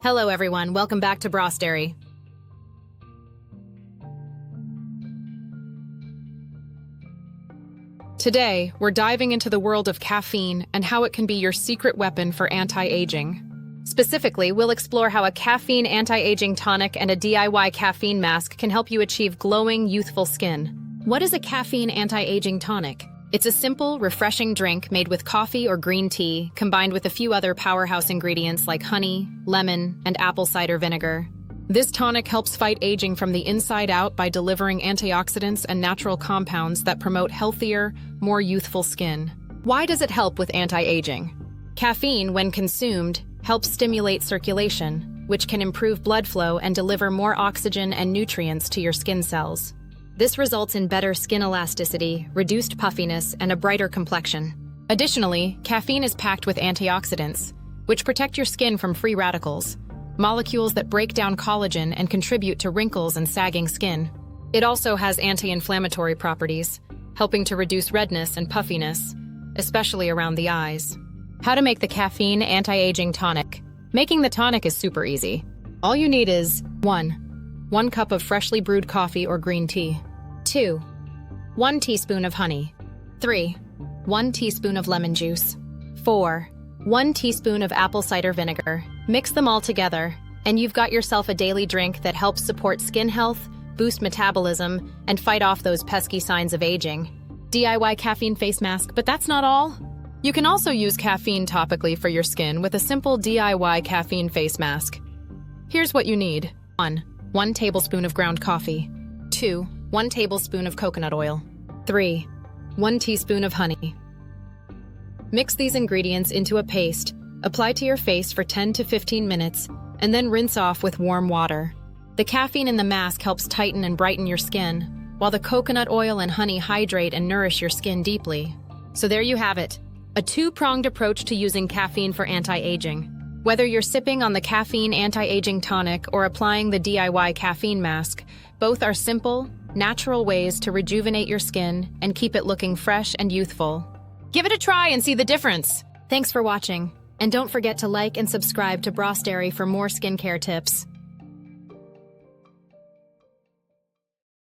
Hello everyone, welcome back to Brostery. Today, we're diving into the world of caffeine and how it can be your secret weapon for anti-aging. Specifically, we'll explore how a caffeine anti-aging tonic and a DIY caffeine mask can help you achieve glowing, youthful skin. What is a caffeine anti-aging tonic? It's a simple, refreshing drink made with coffee or green tea, combined with a few other powerhouse ingredients like honey, lemon, and apple cider vinegar. This tonic helps fight aging from the inside out by delivering antioxidants and natural compounds that promote healthier, more youthful skin. Why does it help with anti-aging? Caffeine, when consumed, helps stimulate circulation, which can improve blood flow and deliver more oxygen and nutrients to your skin cells. This results in better skin elasticity, reduced puffiness, and a brighter complexion. Additionally, caffeine is packed with antioxidants, which protect your skin from free radicals, molecules that break down collagen and contribute to wrinkles and sagging skin. It also has anti-inflammatory properties, helping to reduce redness and puffiness, especially around the eyes. How to make the caffeine anti-aging tonic. Making the tonic is super easy. All you need is 1 cup of freshly brewed coffee or green tea. 2. 1 teaspoon of honey. 3. 1 teaspoon of lemon juice. 4. 1 teaspoon of apple cider vinegar. Mix them all together, and you've got yourself a daily drink that helps support skin health, boost metabolism, and fight off those pesky signs of aging. DIY caffeine face mask, but that's not all. You can also use caffeine topically for your skin with a simple DIY caffeine face mask. Here's what you need. 1 tablespoon of ground coffee. 2. 1 tablespoon of coconut oil. 3. 1 teaspoon of honey. Mix these ingredients into a paste, apply to your face for 10 to 15 minutes, and then rinse off with warm water. The caffeine in the mask helps tighten and brighten your skin, while the coconut oil and honey hydrate and nourish your skin deeply. So there you have it, a two-pronged approach to using caffeine for anti-aging. Whether you're sipping on the caffeine anti-aging tonic or applying the DIY caffeine mask, both are simple, natural ways to rejuvenate your skin and keep it looking fresh and youthful. Give it a try and see the difference. Thanks for watching, and don't forget to like and subscribe to Brostery for more skincare tips.